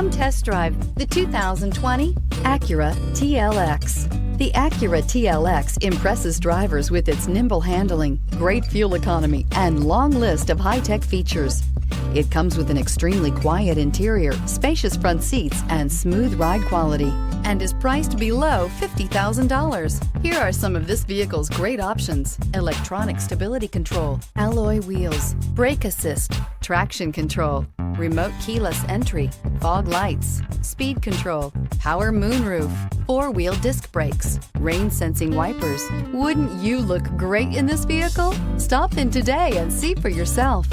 Come test drive the 2020 Acura TLX. The Acura TLX impresses drivers with its nimble handling, great fuel economy, and long list of high-tech features. It comes with an extremely quiet interior, spacious front seats, and smooth ride quality, and is priced below $50,000. Here are some of this vehicle's great options: electronic stability control, alloy wheels, brake assist, traction control, remote keyless entry, fog lights, speed control, power moonroof, four-wheel disc brakes, rain-sensing wipers. Wouldn't you look great in this vehicle? Stop in today and see for yourself.